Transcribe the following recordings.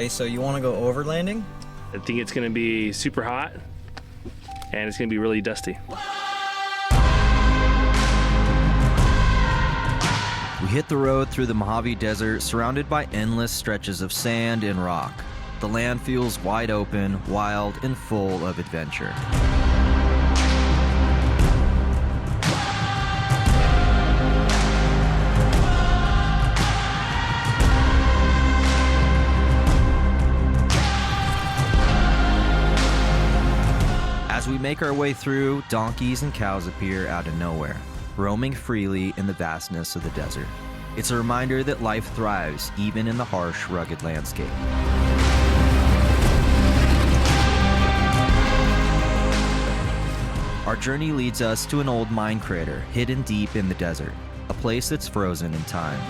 Hey, so you want to go overlanding? I think it's gonna be super hot and it's gonna be really dusty. We hit the road through the Mojave Desert, surrounded by endless stretches of sand and rock. The land feels wide open, wild, and full of adventure. As we make our way through, donkeys and cows appear out of nowhere, roaming freely in the vastness of the desert. It's a reminder that life thrives even in the harsh, rugged landscape. Our journey leads us to an old mine crater hidden deep in the desert, a place that's frozen in time.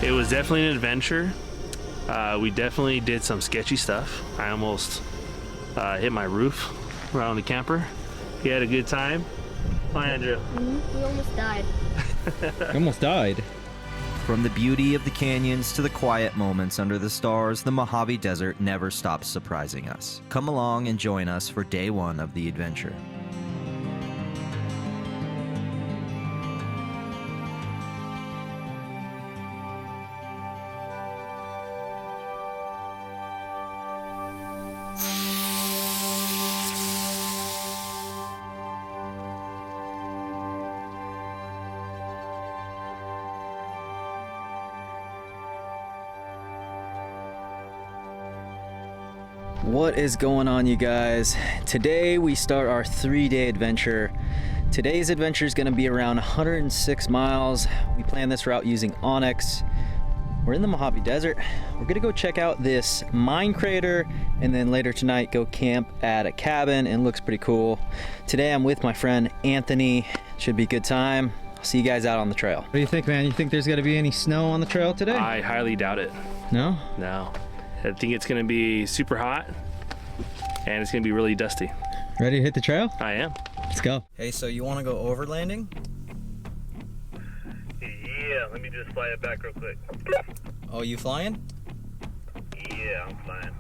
It was definitely an adventure. We definitely did some sketchy stuff. I almost hit my roof around the camper. He had a good time. Hi, Andrew. We almost died. You almost died. From the beauty of the canyons to the quiet moments under the stars, the Mojave Desert never stops surprising us. Come along and join us for day one of the adventure. What is going on, you guys? Today we start our 3-day adventure. Today's adventure is going to be around 106 miles. We planned this route using Onyx. We're in the Mojave Desert. We're going to go check out this mine crater and then later tonight go camp at a cabin, and it looks pretty cool. Today I'm with my friend Anthony. Should be a good time. I'll see you guys out on the trail. What do you think, man? You think there's going to be any snow on the trail today? I highly doubt it. No? No. I think it's gonna be super hot and it's gonna be really dusty. Ready to hit the trail? I am. Let's go. Hey, so you want to go overlanding? Yeah, let me just fly it back real quick. Oh, you flying? Yeah, I'm flying.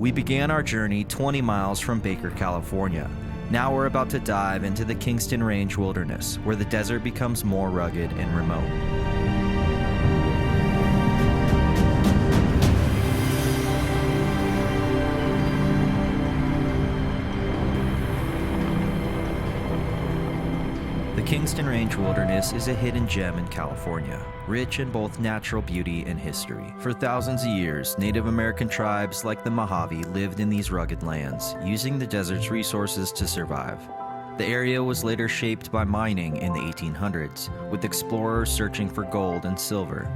We began our journey 20 miles from Baker, California. Now we're about to dive into the Kingston Range wilderness, where the desert becomes more rugged and remote. The Kingston Range Wilderness is a hidden gem in California, rich in both natural beauty and history. For thousands of years, Native American tribes like the Mojave lived in these rugged lands, using the desert's resources to survive. The area was later shaped by mining in the 1800s, with explorers searching for gold and silver.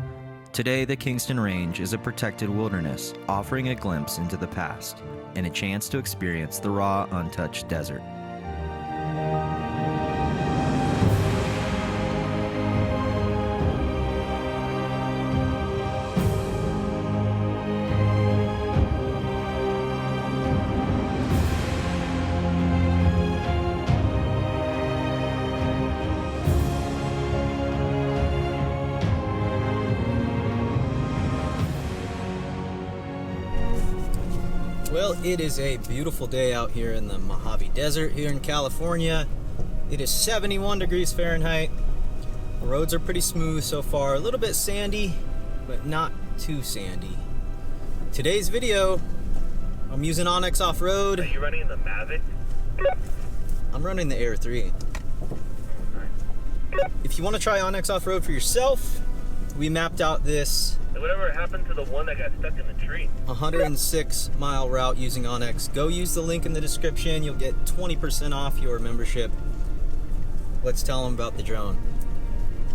Today, the Kingston Range is a protected wilderness, offering a glimpse into the past and a chance to experience the raw, untouched desert. Well, it is a beautiful day out here in the Mojave Desert here in California. It is 71 degrees Fahrenheit. The roads are pretty smooth so far. A little bit sandy, but not too sandy. Today's video, I'm using Onyx Off-Road. Are you running the Mavic? I'm running the Air 3. If you want to try Onyx Off-Road for yourself, we mapped out this Whatever happened to the one that got stuck in the tree? 106-mile route using Onyx. Go use the link in the description. You'll get 20% off your membership. Let's tell them about the drone.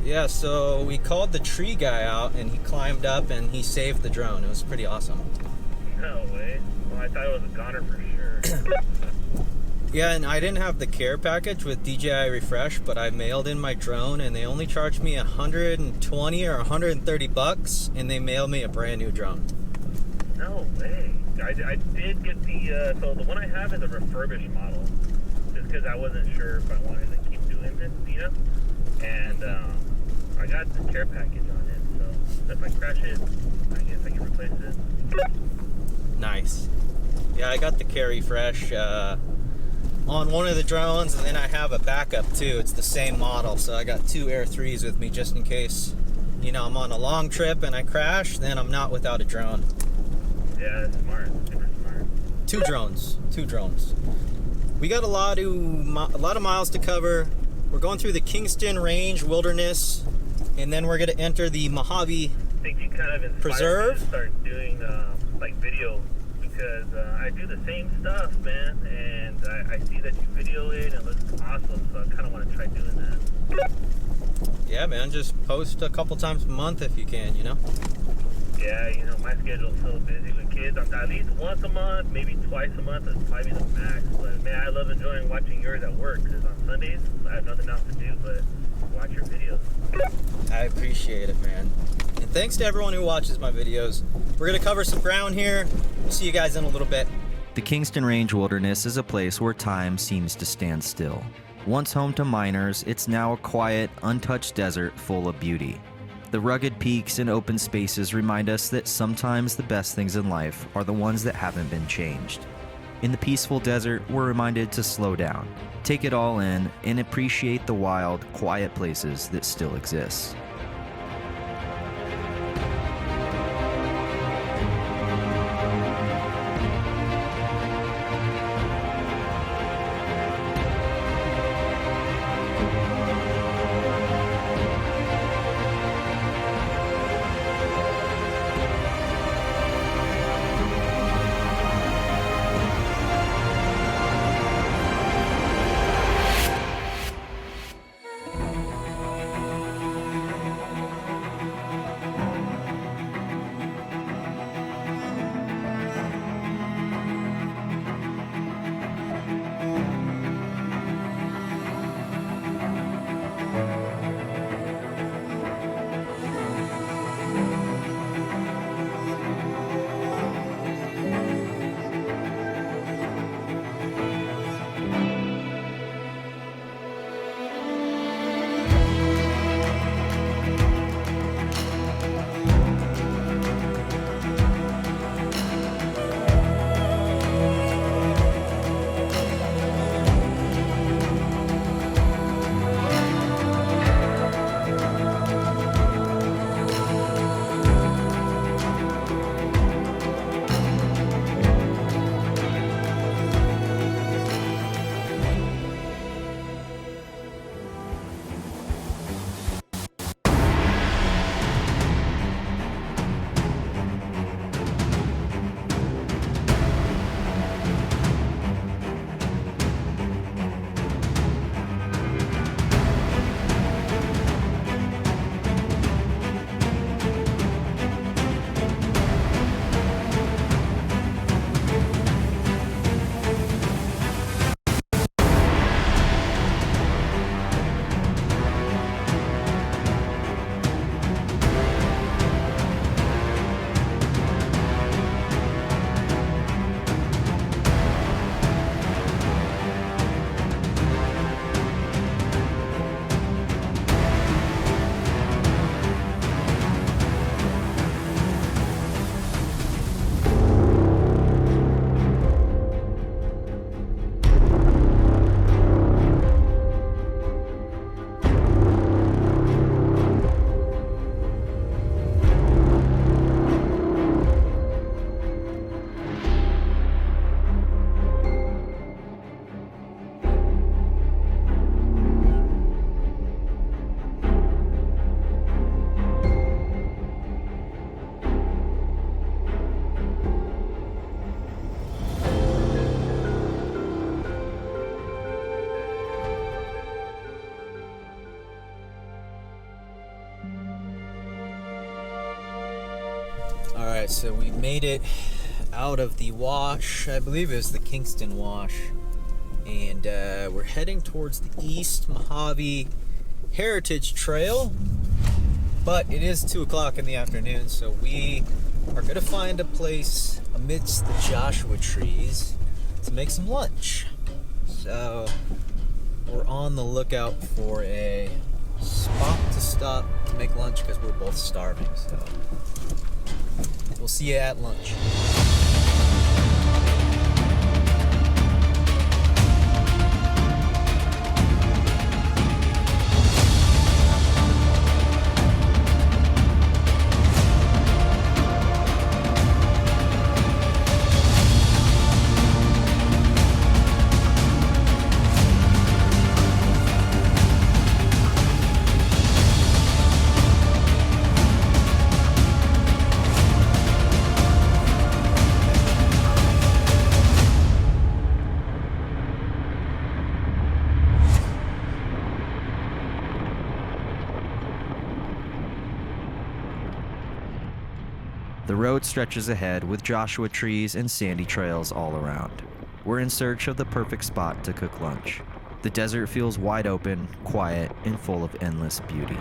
Yeah, so we called the tree guy out and he climbed up and he saved the drone. It was pretty awesome. No way. Well, I thought it was a goner for sure. Yeah, and I didn't have the care package with DJI Refresh, but I mailed in my drone and they only charged me 120 or 130 bucks and they mailed me a brand new drone. No way. I did get the, so the one I have is a refurbished model. Just because I wasn't sure if I wanted to keep doing this, you know? And I got the care package on it, so if I crash it, I guess I can replace it. Nice. Yeah, I got the care refresh on one of the drones, and then I have a backup too. It's the same model, so I got two Air 3s with me just in case, you know, I'm on a long trip and I crash, then I'm not without a drone. Yeah, that's smart. Super smart. Two drones. We got a lot of miles to cover. We're going through the Kingston Range Wilderness, and then we're going to enter the Mojave I think you kind of inspired Preserve. me to start doing like video, because I do the same stuff, man, and I see that you video it and it looks awesome, so I kind of want to try doing that. Yeah, man, just post a couple times a month if you can, you know? Yeah, you know, my schedule's so busy with kids. I'm at least once a month, maybe twice a month is probably the max. But man, I love enjoying watching yours at work, because on Sundays I have nothing else to do but watch your videos. I appreciate it, man. And thanks to everyone who watches my videos. We're going to cover some ground here. We'll see you guys in a little bit. The Kingston Range Wilderness is a place where time seems to stand still. Once home to miners, it's now a quiet, untouched desert full of beauty. The rugged peaks and open spaces remind us that sometimes the best things in life are the ones that haven't been changed. In the peaceful desert, we're reminded to slow down, take it all in, and appreciate the wild, quiet places that still exist. Alright, so we made it out of the wash. I believe it was the Kingston wash. And we're heading towards the East Mojave Heritage Trail. But it is 2 o'clock in the afternoon, so we are going to find a place amidst the Joshua trees to make some lunch. So we're on the lookout for a spot to stop to make lunch because we're both starving. So we'll see you at lunch. The road stretches ahead with Joshua trees and sandy trails all around. We're in search of the perfect spot to cook lunch. The desert feels wide open, quiet, and full of endless beauty.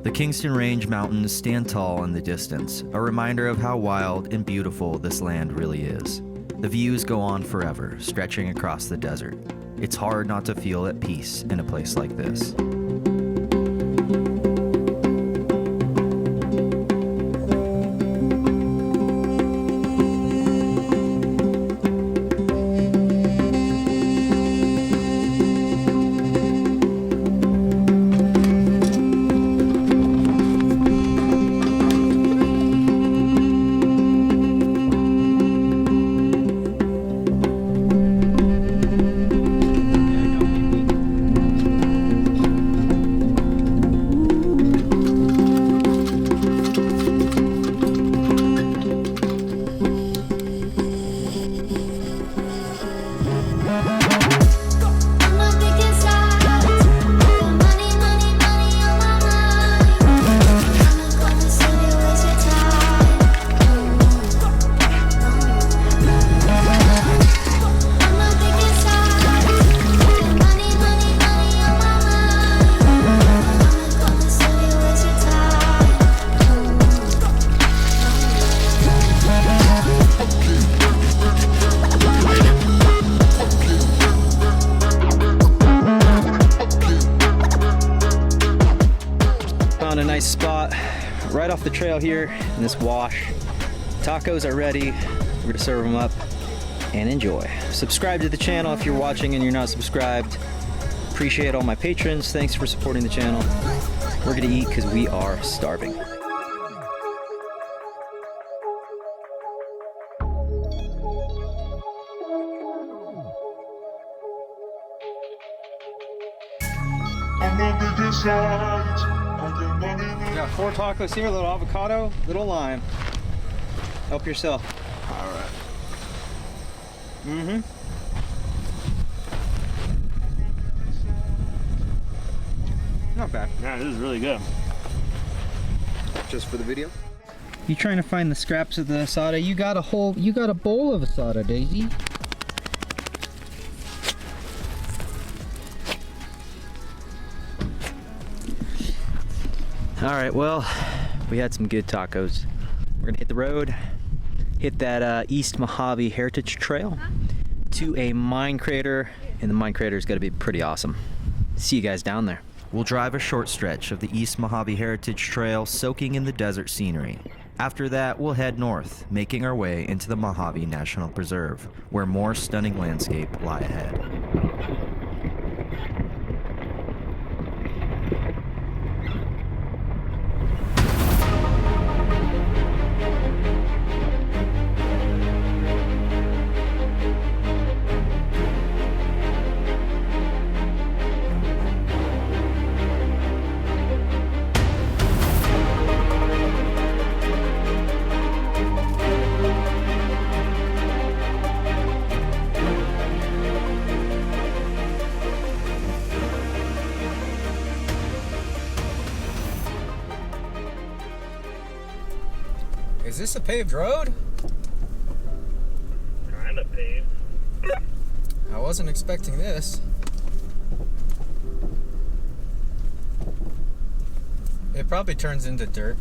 The Kingston Range Mountains stand tall in the distance, a reminder of how wild and beautiful this land really is. The views go on forever, stretching across the desert. It's hard not to feel at peace in a place like this. A nice spot right off the trail here in this wash. Tacos are ready. We're gonna serve them up and enjoy. Subscribe to the channel if you're watching and you're not subscribed. Appreciate all my patrons. Thanks for supporting the channel. We're gonna eat because we are starving. Got 4 tacos here, a little avocado, little lime. Help yourself. All right. Mm-hmm. Not bad. Yeah, this is really good. Just for the video? You trying to find the scraps of the asada? You got a bowl of asada, Daisy. All right, well, we had some good tacos. We're gonna hit the road, hit that East Mojave Heritage Trail to a mine crater, and the mine crater is gonna be pretty awesome. See you guys down there. We'll drive a short stretch of the East Mojave Heritage Trail, soaking in the desert scenery. After that, we'll head north, making our way into the Mojave National Preserve, where more stunning landscape lie ahead. Is this a paved road? Kinda paved. I wasn't expecting this. It probably turns into dirt.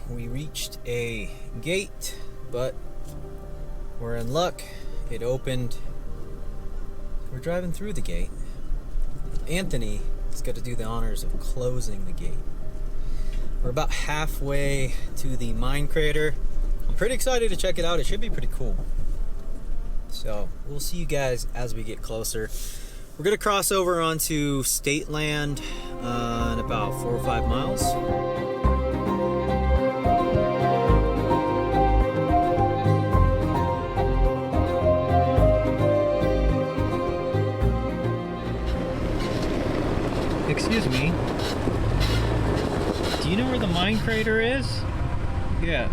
We reached a gate, but we're in luck. It opened. We're driving through the gate. Anthony has got to do the honors of closing the gate. We're about halfway to the mine crater. I'm pretty excited to check it out. It should be pretty cool. So we'll see you guys as we get closer. We're gonna cross over onto state land in about 4 or 5 miles. Excuse me. Do you know where the mine crater is? Yeah.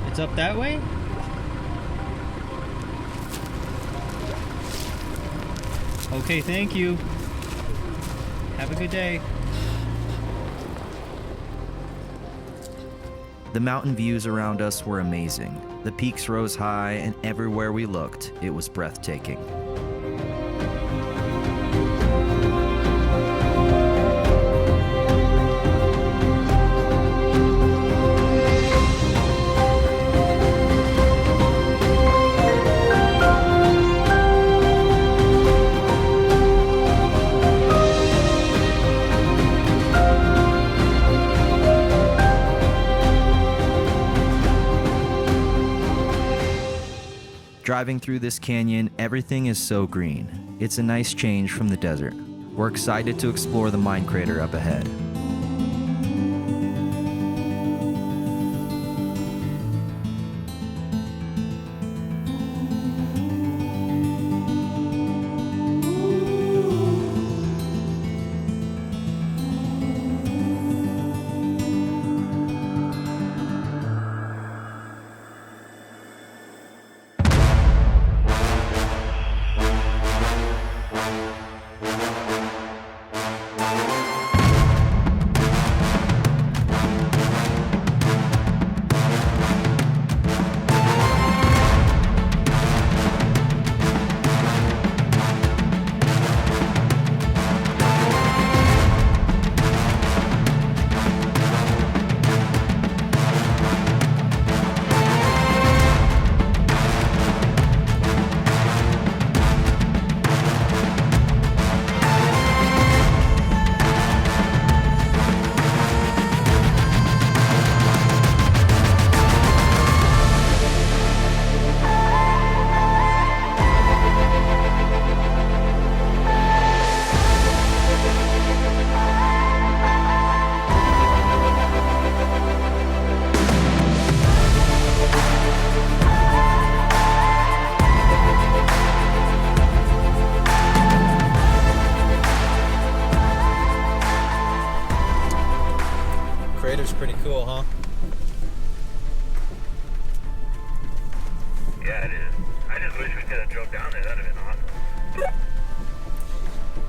It's up that way? Okay, thank you. Have a good day. The mountain views around us were amazing. The peaks rose high, and everywhere we looked, it was breathtaking. Driving through this canyon, everything is so green. It's a nice change from the desert. We're excited to explore the mine crater up ahead.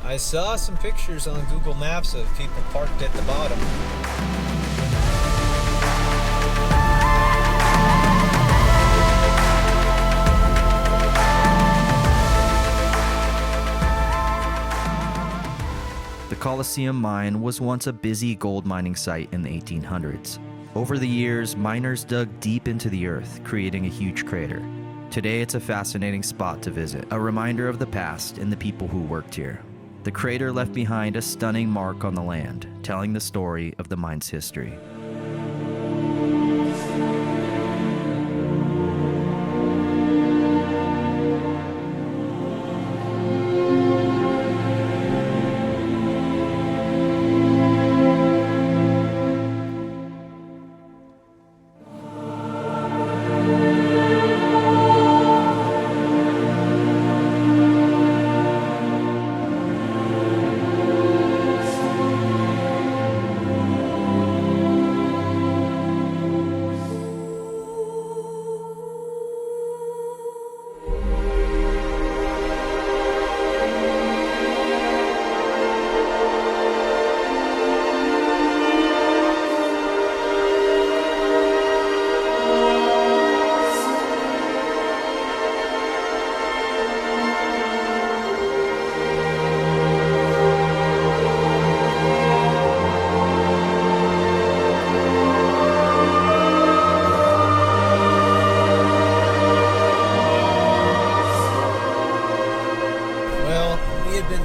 I saw some pictures on Google Maps of people parked at the bottom. The Coliseum mine was once a busy gold mining site in the 1800s. Over the years, miners dug deep into the earth, creating a huge crater. Today, it's a fascinating spot to visit, a reminder of the past and the people who worked here. The crater left behind a stunning mark on the land, telling the story of the mine's history.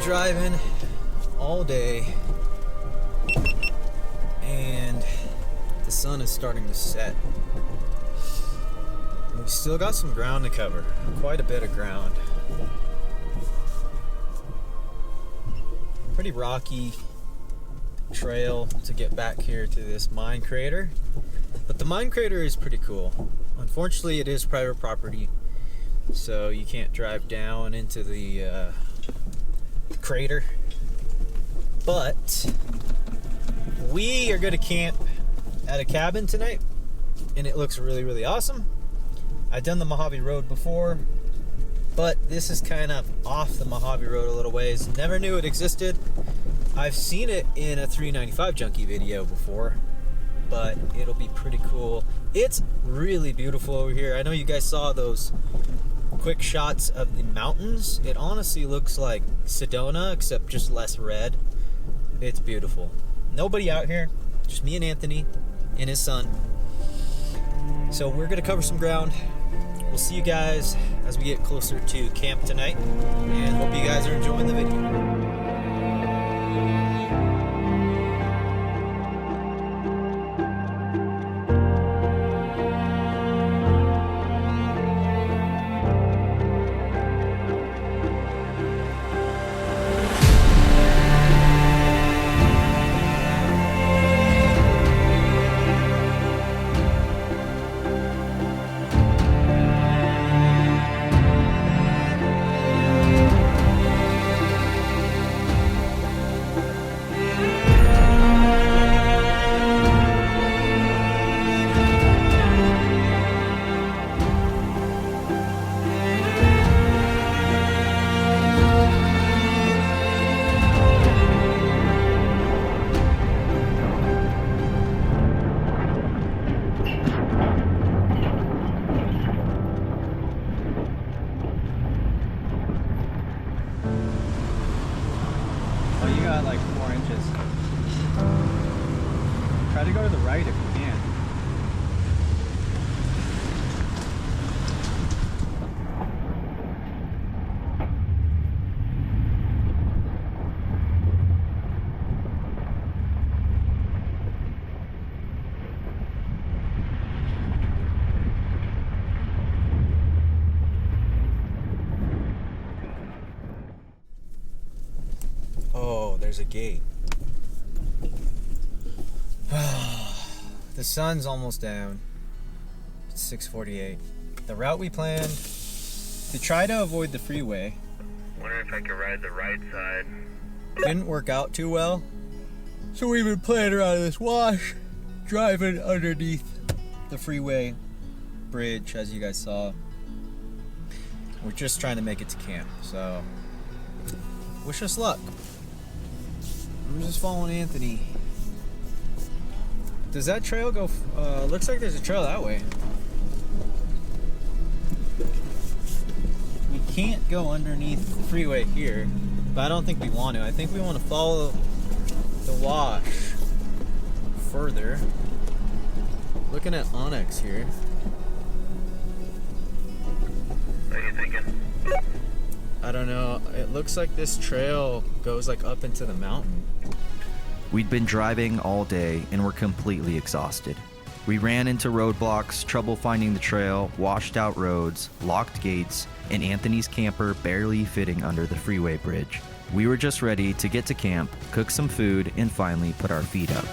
Driving all day and the sun is starting to set. We've still got some ground to cover, quite a bit of ground. Pretty rocky trail to get back here to this mine crater, but the mine crater is pretty cool. Unfortunately, it is private property, so you can't drive down into the crater, but we are going to camp at a cabin tonight, and it looks really, really awesome. I've done the Mojave Road before, but this is kind of off the Mojave Road a little ways. Never knew it existed. I've seen it in a 395 Junkie video before, but it'll be pretty cool. It's really beautiful over here. I know you guys saw those quick shots of the mountains. It honestly looks like Sedona, except just less red. It's beautiful. Nobody out here, just me and Anthony and his son. So we're gonna cover some ground. We'll see you guys as we get closer to camp tonight, and hope you guys are enjoying the video. Oh, you got like 4 inches. Try to go to the right if you can. Oh, there's a gate. The sun's almost down. It's 6:48. The route we planned to try to avoid the freeway. Wonder if I could ride the right side. Didn't work out too well. So we've been playing around this wash, driving underneath the freeway bridge, as you guys saw. We're just trying to make it to camp, so wish us luck. I'm just following Anthony. Does that trail go? Looks like there's a trail that way. We can't go underneath the freeway here, but I don't think we want to. I think we want to follow the wash further. Looking at Onyx here. What are you thinking? I don't know. It looks like this trail goes like up into the mountain. We'd been driving all day and were completely exhausted. We ran into roadblocks, trouble finding the trail, washed out roads, locked gates, and Anthony's camper barely fitting under the freeway bridge. We were just ready to get to camp, cook some food, and finally put our feet up.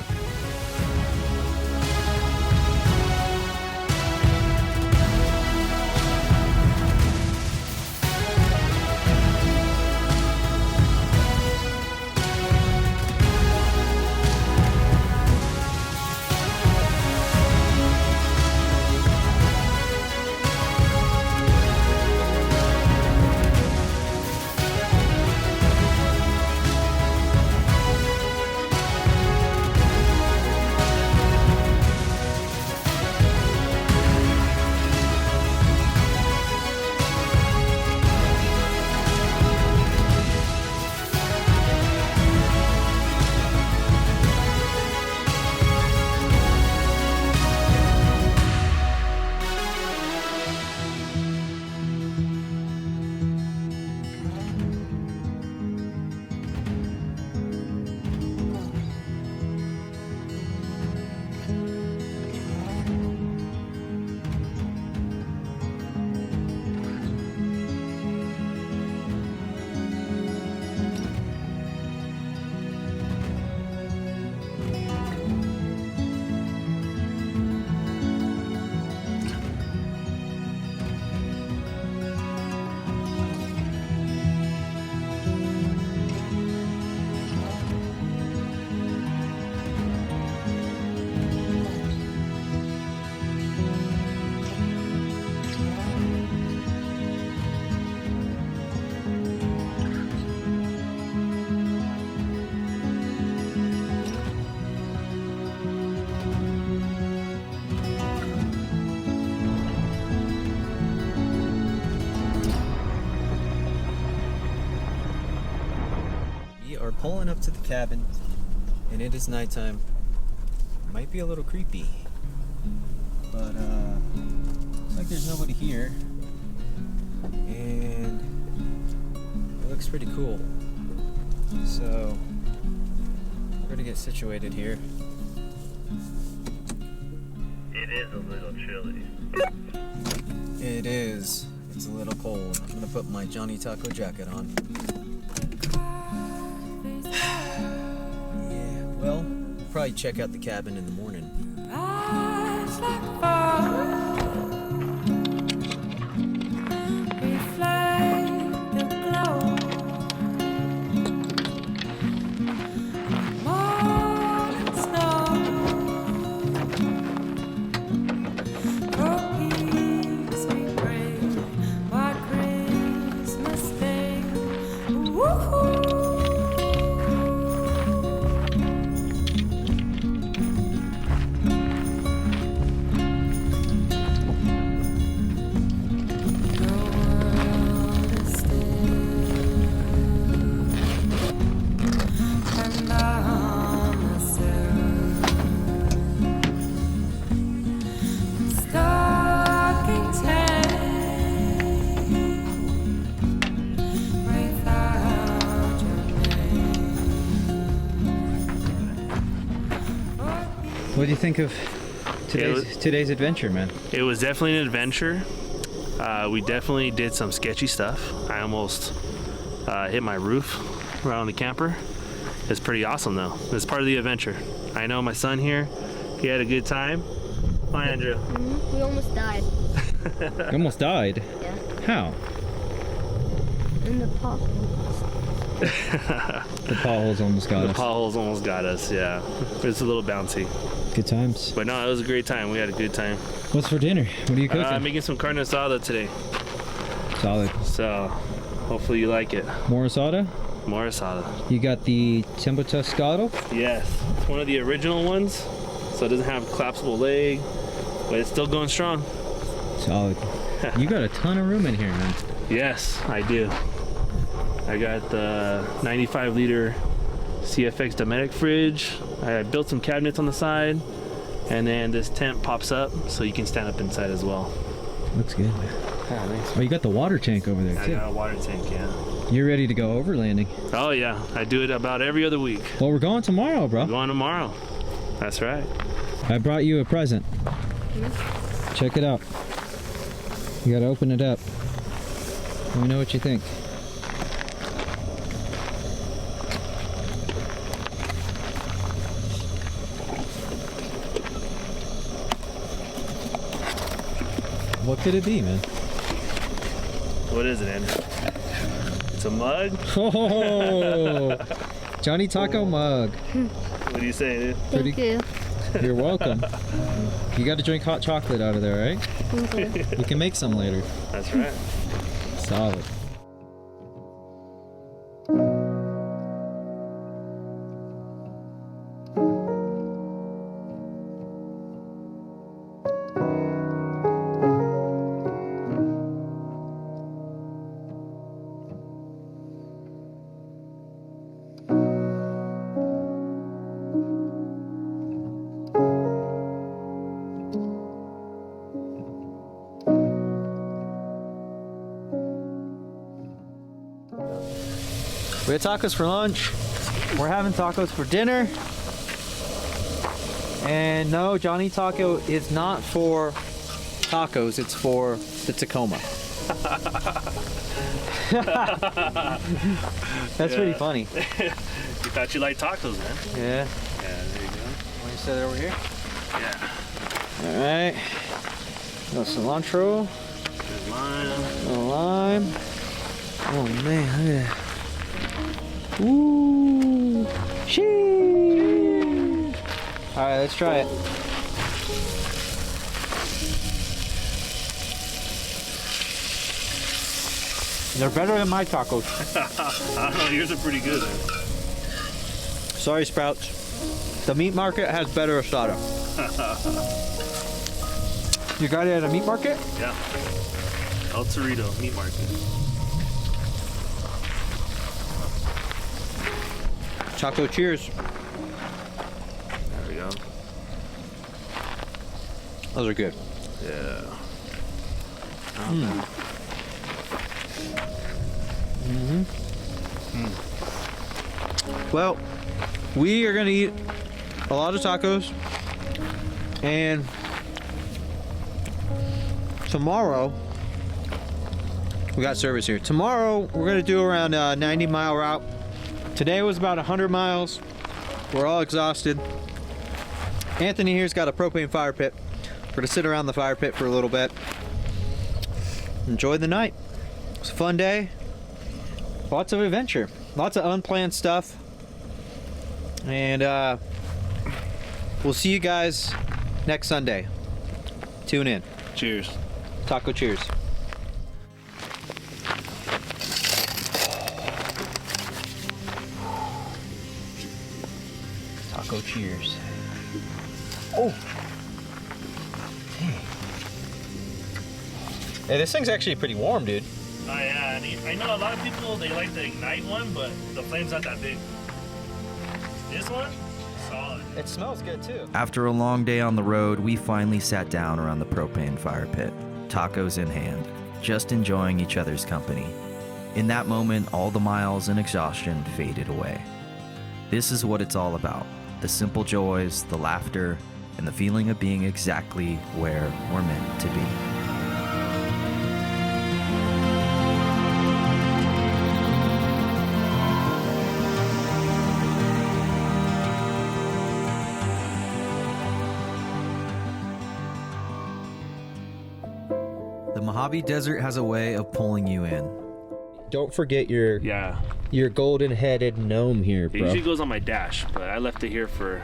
We're pulling up to the cabin, and it is nighttime. Might be a little creepy, but looks like there's nobody here, and it looks pretty cool. So we're gonna get situated here. It is a little chilly. It is. It's a little cold. I'm gonna put my Johnny Taco jacket on. Well, we'll probably check out the cabin in the morning. What do you think of today's adventure, man? It was definitely an adventure. We definitely did some sketchy stuff. I almost hit my roof around the camper. It's pretty awesome though. It's part of the adventure. I know my son here, he had a good time. Hi, Andrew. Mm-hmm. We almost died. You almost died? Yeah. How? In the potholes. The potholes almost got us. The potholes almost got us, yeah. It's a little bouncy. Good times. But no, it was a great time. We had a good time. What's for dinner? What are you cooking? Making some carne asada today. Solid. So hopefully you like it. More asada? More asada. You got the Tempo Toscado? Yes, it's one of the original ones, so it doesn't have a collapsible leg, but it's still going strong. Solid. You got a ton of room in here, man. Yes, I do. I got the 95-liter CFX Dometic fridge. I built some cabinets on the side, and then this tent pops up so you can stand up inside as well. Looks good, man. Yeah, thanks. Oh, you got the water tank over there, I too. got a water tank, yeah. You're ready to go overlanding. Oh yeah, I do it about every other week. Well, we're going tomorrow, bro. Going tomorrow. That's right. I brought you a present. Check it out. You gotta open it up. Let me know what you think. What could it be, man? What is it, Andrew? It's a mug? Oh, Johnny Taco mug. What do you say, dude? Thank you. You're welcome. You got to drink hot chocolate out of there, right? Okay. You can make some later. That's right. Solid. We had tacos for lunch. We're having tacos for dinner. And no, Johnny Taco is not for tacos, it's for the Tacoma. That's pretty funny. You thought you liked tacos, man. Yeah. Yeah, there you go. Want to set it over here? Yeah. Alright. No cilantro. There's mine. No lime. Oh man, look at that. Ooh. Sheesh. Alright, let's try it. They're better than my tacos. I don't know, yours are pretty good, man. Sorry, Sprouts. The meat market has better asada. You got it at a meat market? Yeah. El Torito Meat Market. Taco cheers. There we go. Those are good. Yeah. Well, we are gonna eat a lot of tacos, and tomorrow we got service here. Tomorrow we're gonna do around a 90-mile route. Today was about 100 miles. We're all exhausted. Anthony here's got a propane fire pit. We're gonna sit around the fire pit for a little bit. Enjoy the night. It's a fun day. Lots of adventure. Lots of unplanned stuff. And we'll see you guys next Sunday. Tune in. Cheers. Taco cheers. Taco cheers. Oh! Dang. Hey, this thing's actually pretty warm, dude. Oh yeah, I know a lot of people, they like the Ignite one, but the flame's not that big. This one, solid. It smells good, too. After a long day on the road, we finally sat down around the propane fire pit, tacos in hand, just enjoying each other's company. In that moment, all the miles and exhaustion faded away. This is what it's all about: the simple joys, the laughter, and the feeling of being exactly where we're meant to be. The Mojave Desert has a way of pulling you in. Don't forget your Yeah. golden-headed gnome here, It bro. usually goes on my dash, but I left it here for,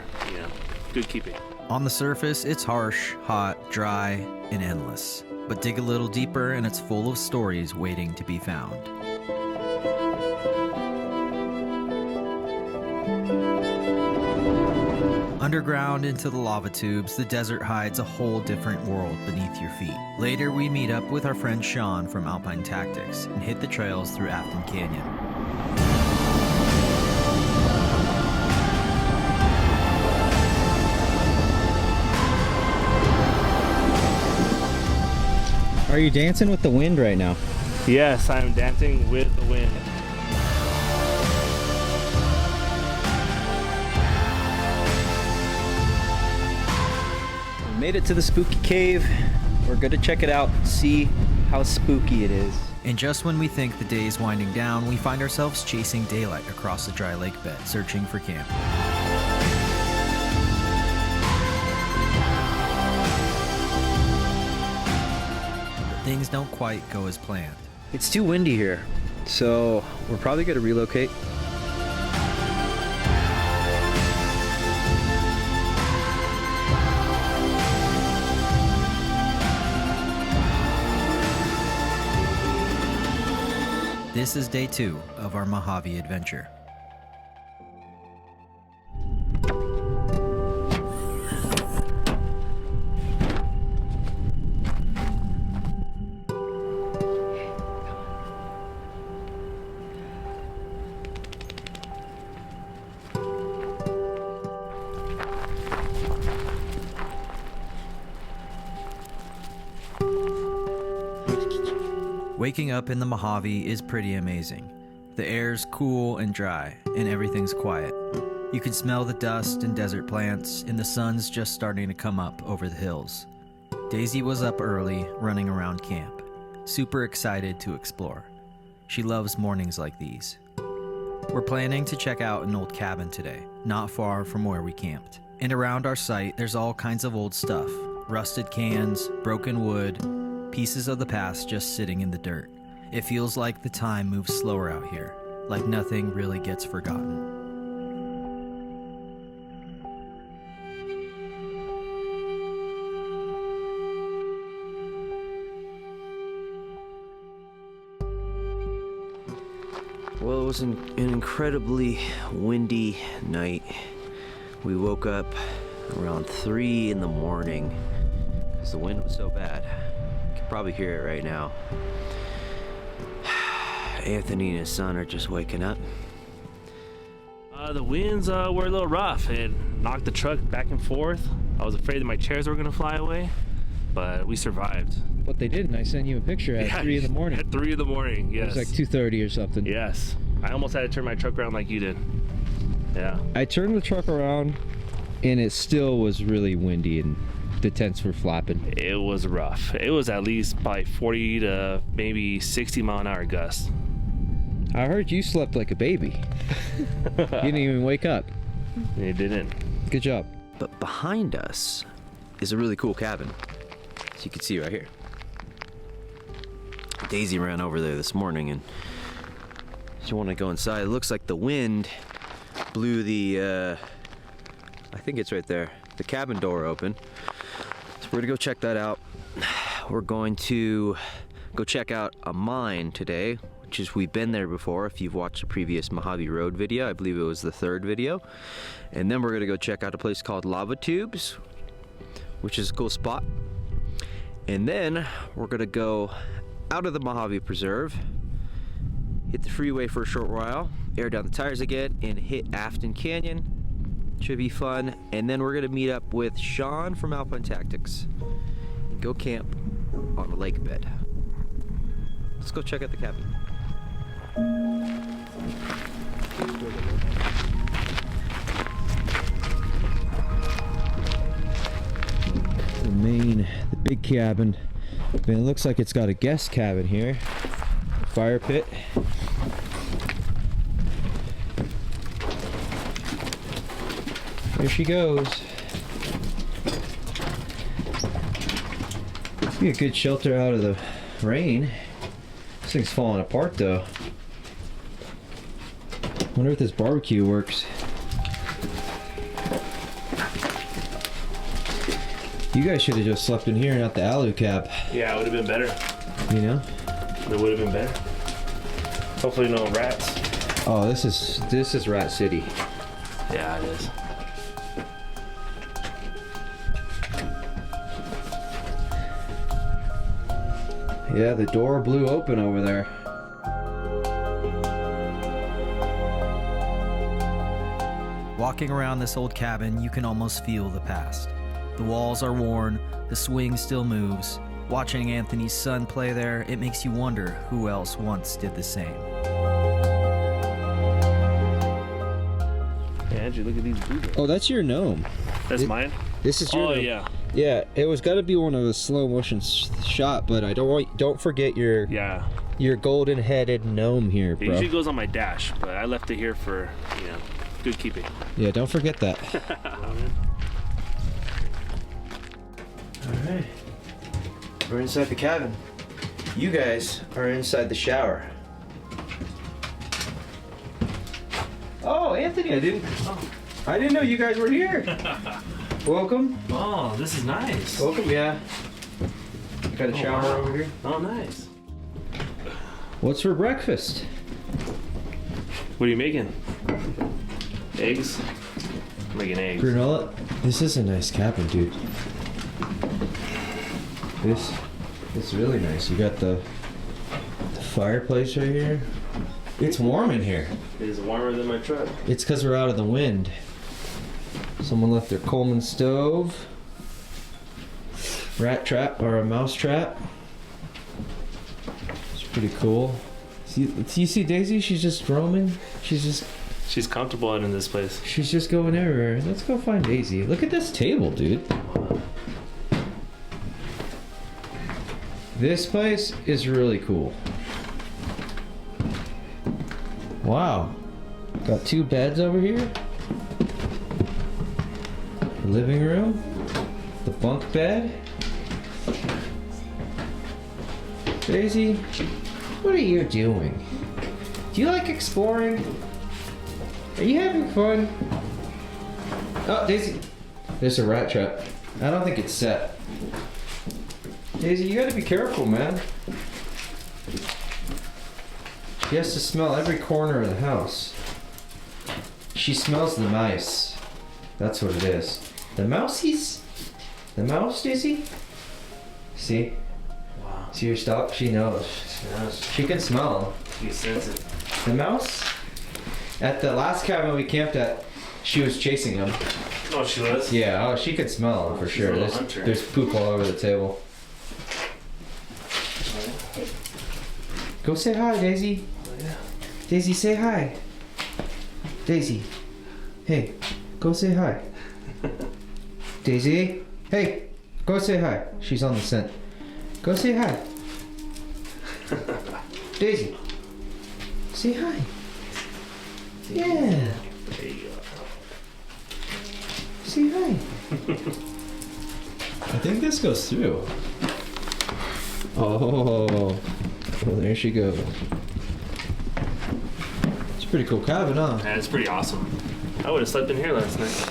good keeping. On the surface, it's harsh, hot, dry, and endless. But dig a little deeper and it's full of stories waiting to be found. Underground into the lava tubes, the desert hides a whole different world beneath your feet. Later, we meet up with our friend Shaun from Alpine Tactics and hit the trails through Afton Canyon. Are you dancing with the wind right now? Yes, I'm dancing with the wind. We made it to the spooky cave. We're gonna check it out, see how spooky it is. And just when we think the day is winding down, we find ourselves chasing daylight across the dry lake bed, searching for camp. Things don't quite go as planned. It's too windy here, so we're probably gonna relocate. This is day 2 of our Mojave adventure. Waking up in the Mojave is pretty amazing. The air's cool and dry, and everything's quiet. You can smell the dust and desert plants, and the sun's just starting to come up over the hills. Daisy was up early, running around camp, super excited to explore. She loves mornings like these. We're planning to check out an old cabin today, not far from where we camped. And around our site, there's all kinds of old stuff. Rusted cans, broken wood, pieces of the past just sitting in the dirt. It feels like the time moves slower out here, like nothing really gets forgotten. Well, it was an incredibly windy night. We woke up around 3 in the morning because the wind was so bad. You can probably hear it right now. Anthony and his son are just waking up. The winds were a little rough. It knocked the truck back and forth. I was afraid that my chairs were gonna fly away, but we survived. But they didn't. I sent you a picture at 3 in the morning. At 3 in the morning, yes. It was like 2:30 or something. Yes. I almost had to turn my truck around like you did. Yeah. I turned the truck around and it still was really windy and the tents were flapping. It was rough. It was at least probably 40 to maybe 60 mile an hour gusts. I heard you slept like a baby. You didn't even wake up. It didn't. Good job. But behind us is a really cool cabin, as you can see right here. Daisy ran over there this morning and she wanted to go inside. It looks like the wind blew the, I think it's right there, the cabin door open. So we're gonna go check that out. We're going to go check out a mine today, which is, we've been there before. If you've watched the previous Mojave Road video, I believe it was the 3rd video. And then we're gonna go check out a place called Lava Tubes, which is a cool spot. And then we're gonna go out of the Mojave Preserve, hit the freeway for a short while, air down the tires again, and hit Afton Canyon. Should be fun. And then we're gonna meet up with Shaun from Alpine Tactics and go camp on a lake bed. Let's go check out the cabin. The big cabin. Man, it looks like it's got a guest cabin here. Fire pit. There she goes. Be a good shelter out of the rain. This thing's falling apart though. Wonder if this barbecue works. You guys should have just slept in here and not the alu cab. Yeah, it would have been better. You know? It would have been better. Hopefully no rats. Oh, this is Rat City. Yeah, it is. Yeah, the door blew open over there. Walking around this old cabin, you can almost feel the past. The walls are worn, the swing still moves. Watching Anthony's son play there, it makes you wonder who else once did the same. Hey, Andrew, look at these bluebirds. Oh, that's your gnome. That's mine? This is your Oh, gnome. yeah. Yeah, it was got to be one of the slow motion shot, but I don't forget your Yeah. golden headed gnome here, It bro. usually goes on my dash, but I left it here for, good keeping. Yeah, don't forget that. Alright. We're inside the cabin. You guys are inside the shower. Oh, Anthony, I didn't know you guys were here. Welcome. Oh, this is nice. Welcome, yeah. Got a shower wow. over here. Oh, nice. What's for breakfast? What are you making? Eggs? I'm making eggs. Granola. This is a nice cabin, dude. It's really nice. You got the fireplace right here. It's warm in here. It is warmer than my truck. It's because we're out of the wind. Someone left their Coleman stove. Rat trap or a mouse trap. It's pretty cool. You see Daisy? She's just roaming. She's comfortable out in this place. She's just going everywhere. Let's go find Daisy. Look at this table, dude. This place is really cool. Wow. Got 2 beds over here. The living room. The bunk bed. Daisy, what are you doing? Do you like exploring? Are you having fun? Oh, Daisy. There's a rat trap. I don't think it's set. Daisy, you gotta be careful, man. She has to smell every corner of the house. She smells the mice. That's what it is. The mousies? The mouse, Daisy? See? Wow. See her stop? She knows. She can smell them. You sense it. The mouse? At the last cabin we camped at, she was chasing them. Oh, she was? Yeah, oh, she could smell them for She's sure. a little hunter. There's poop all over the table. Go say hi, Daisy. Oh, yeah. Daisy, say hi. Daisy. Hey, go say hi. Daisy. Hey, go say hi. She's on the scent. Go say hi. Daisy. Say hi. Yeah. There you go. Say hi. I think this goes through. Oh, well, there she goes. It's a pretty cool cabin, huh? Yeah, it's pretty awesome. I would have slept in here last night.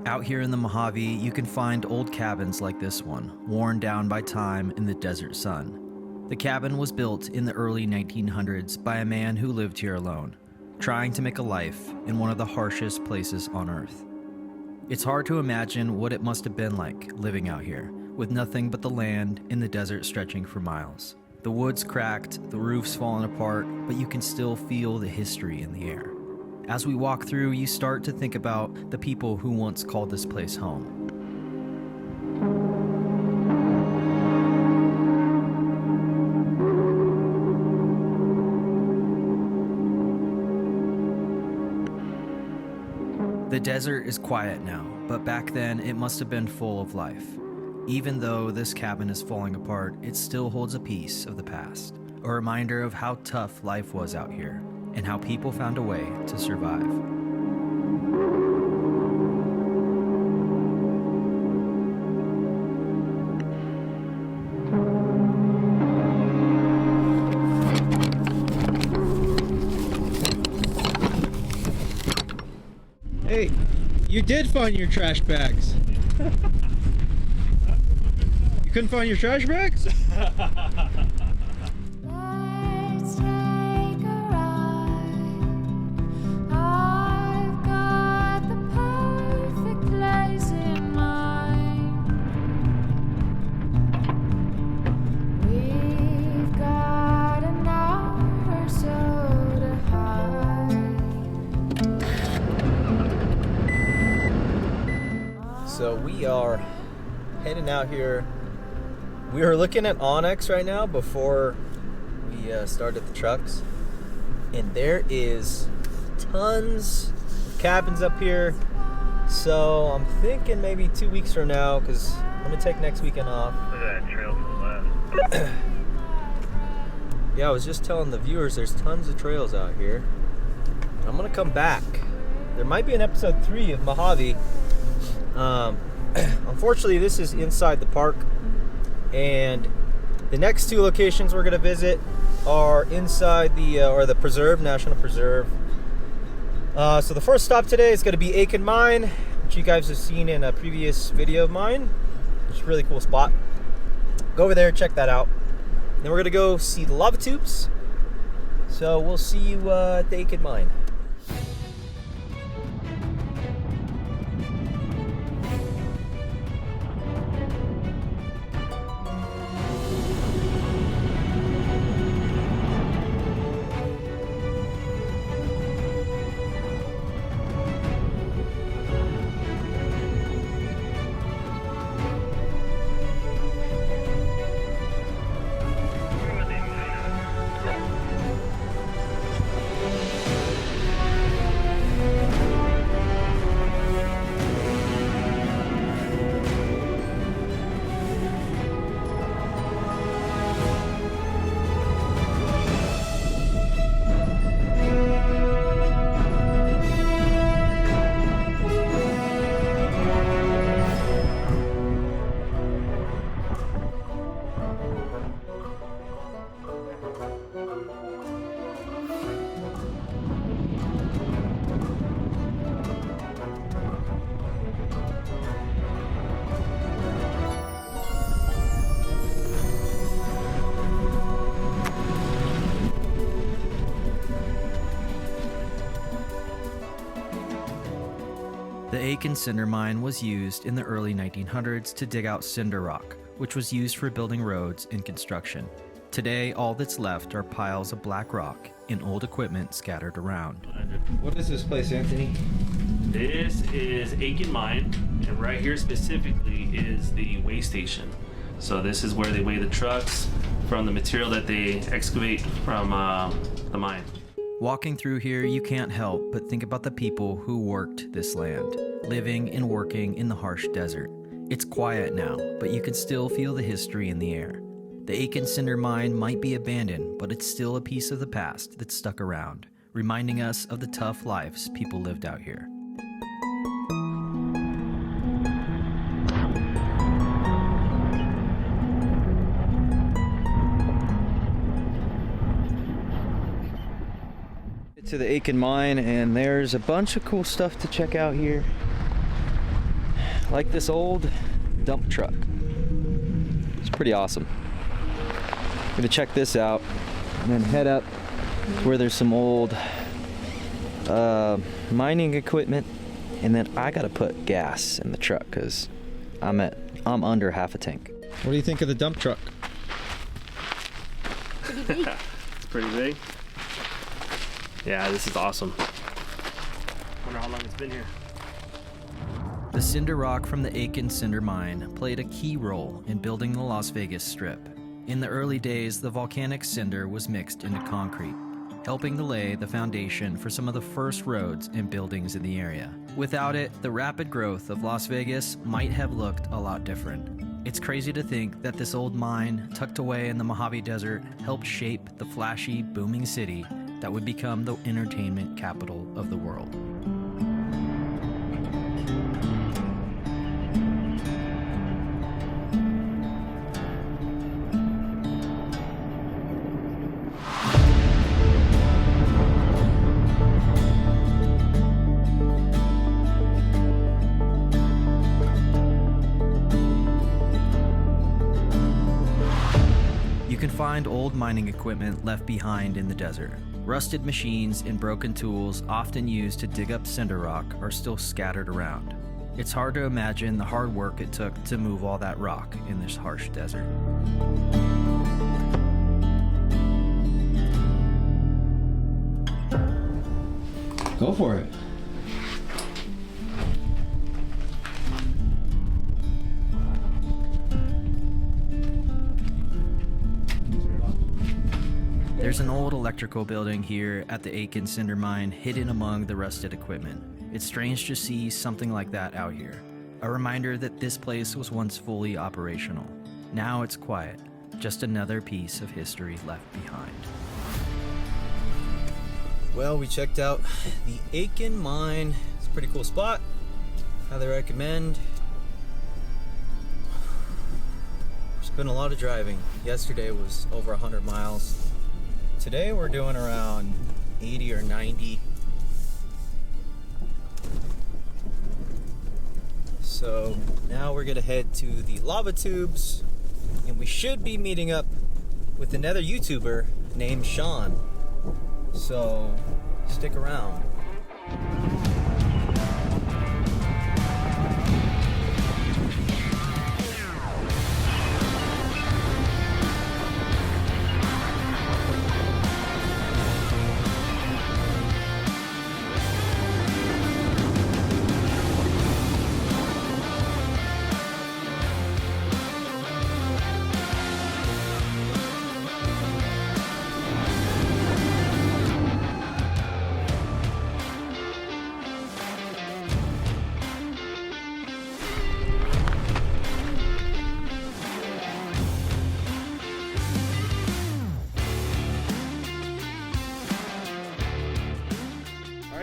Out here in the Mojave, you can find old cabins like this one, worn down by time in the desert sun. The cabin was built in the early 1900s by a man who lived here alone, trying to make a life in one of the harshest places on Earth. It's hard to imagine what it must have been like living out here, with nothing but the land in the desert stretching for miles. The wood's cracked, the roof's fallen apart, but you can still feel the history in the air. As we walk through, you start to think about the people who once called this place home. The desert is quiet now, but back then it must have been full of life. Even though this cabin is falling apart, it still holds a piece of the past, a reminder of how tough life was out here and how people found a way to survive. Hey, you did find your trash bags. You couldn't find your trash bags? Let's take a ride. I've got the perfect place So we are heading out here. We are looking at Onyx right now before we started the trucks. And there is tons of cabins up here. So I'm thinking maybe 2 weeks from now, because I'm going to take next weekend off. Look at that trail to the left. Yeah, I was just telling the viewers there's tons of trails out here. I'm going to come back. There might be an episode 3 of Mojave. Unfortunately, this is inside the park. And the next 2 locations we're going to visit are inside the preserve, National Preserve. So the first stop today is going to be Alpine Mine, which you guys have seen in a previous video of mine. It's a really cool spot. Go over there, check that out. Then we're going to go see the lava tubes. So we'll see you at the Alpine Mine. The Aiken cinder mine was used in the early 1900s to dig out cinder rock, which was used for building roads and construction. Today, all that's left are piles of black rock and old equipment scattered around. What is this place, Anthony? This is Aiken Mine, and right here specifically is the weigh station. So this is where they weigh the trucks from the material that they excavate from the mine. Walking through here, you can't help but think about the people who worked this land, living and working in the harsh desert. It's quiet now, but you can still feel the history in the air. The Aiken cinder mine might be abandoned, but it's still a piece of the past that's stuck around, reminding us of the tough lives people lived out here. To the Aiken Mine, and there's a bunch of cool stuff to check out here, like this old dump truck. It's pretty awesome. I'm gonna check this out and then head up to where there's some old mining equipment, and then I gotta put gas in the truck because I'm under half a tank. What do you think of the dump truck? Pretty big. It's pretty big. Yeah, this is awesome. Wonder how long it's been here. The cinder rock from the Aiken cinder mine played a key role in building the Las Vegas Strip. In the early days, the volcanic cinder was mixed into concrete, helping to lay the foundation for some of the first roads and buildings in the area. Without it, the rapid growth of Las Vegas might have looked a lot different. It's crazy to think that this old mine, tucked away in the Mojave Desert, helped shape the flashy, booming city that would become the entertainment capital of the world. You can find old mining equipment left behind in the desert. Rusted machines and broken tools often used to dig up cinder rock are still scattered around. It's hard to imagine the hard work it took to move all that rock in this harsh desert. Go for it. There's an old electrical building here at the Aiken Cinder Mine hidden among the rusted equipment. It's strange to see something like that out here. A reminder that this place was once fully operational. Now it's quiet, just another piece of history left behind. Well, we checked out the Aiken Mine. It's a pretty cool spot. Highly recommend. There's been a lot of driving. Yesterday was over 100 miles. Today we're doing around 80 or 90. So now we're gonna head to the lava tubes, and we should be meeting up with another YouTuber named Shaun. So stick around.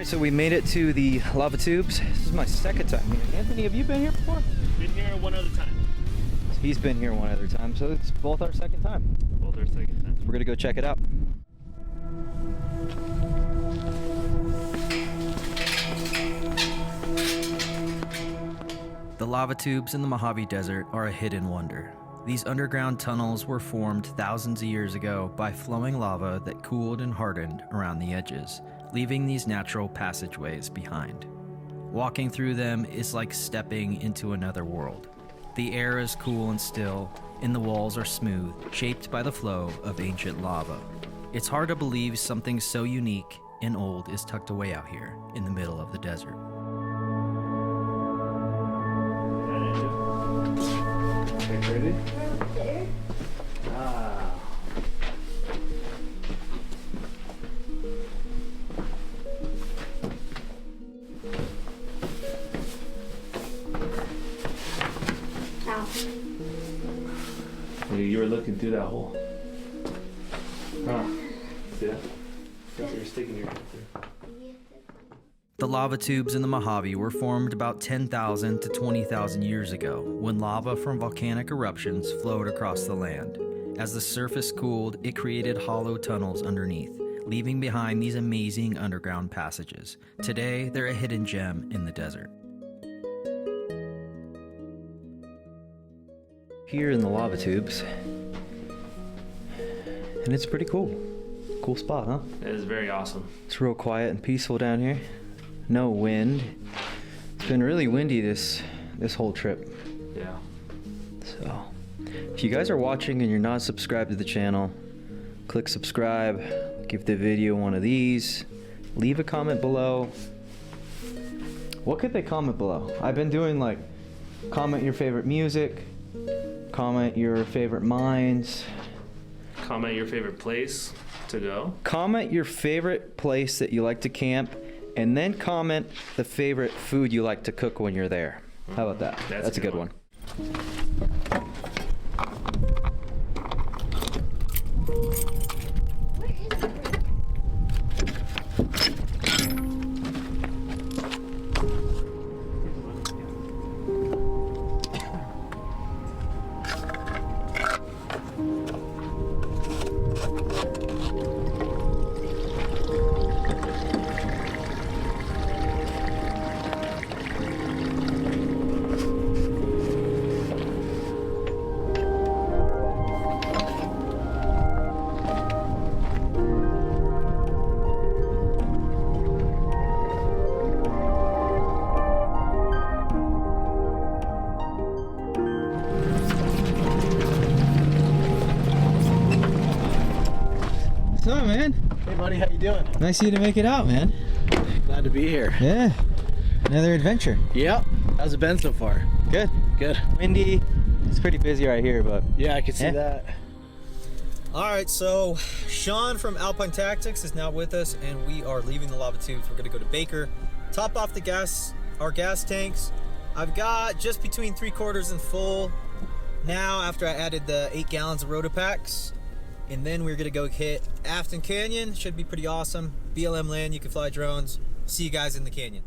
So we made it to the lava tubes. This is my second time here. Anthony, have you been here before? Been here one other time. He's been here one other time, so it's both our second time. Both our second time. We're gonna go check it out. The lava tubes in the Mojave Desert are a hidden wonder. These underground tunnels were formed thousands of years ago by flowing lava that cooled and hardened around the edges, leaving these natural passageways behind. Walking through them is like stepping into another world. The air is cool and still, and the walls are smooth, shaped by the flow of ancient lava. It's hard to believe something so unique and old is tucked away out here in the middle of the desert. Okay, ready? Ah. You were looking through that hole. Huh. Yeah. That's what you're sticking your head through. The lava tubes in the Mojave were formed about 10,000 to 20,000 years ago when lava from volcanic eruptions flowed across the land. As the surface cooled, it created hollow tunnels underneath, leaving behind these amazing underground passages. Today, they're a hidden gem in the desert. Here in the lava tubes, and it's pretty cool. Cool spot, huh? It is very awesome. It's real quiet and peaceful down here. No wind. It's been really windy this whole trip. Yeah. So, if you guys are watching and you're not subscribed to the channel, click subscribe, give the video one of these, leave a comment below. What could they comment below? I've been doing like, comment your favorite music, comment your favorite mines. Comment your favorite place to go. Comment your favorite place that you like to camp, and then comment the favorite food you like to cook when you're there. How about that? That's a good one. What's up, man? Hey buddy, how you doing? Nice of you to make it out, man. Glad to be here. Yeah, another adventure. Yep. How's it been so far? Good. Good. Windy. It's pretty busy right here, but Yeah, I can see Yeah. that. All right, so Shaun from Alpine Tactics is now with us, and we are leaving the lava tubes. We're gonna go to Baker, top off our gas tanks. I've got just between 3/4 and full now after I added the 8 gallons of Rotopacks. And then we're gonna go hit Afton Canyon. Should be pretty awesome. BLM land, you can fly drones. See you guys in the canyon.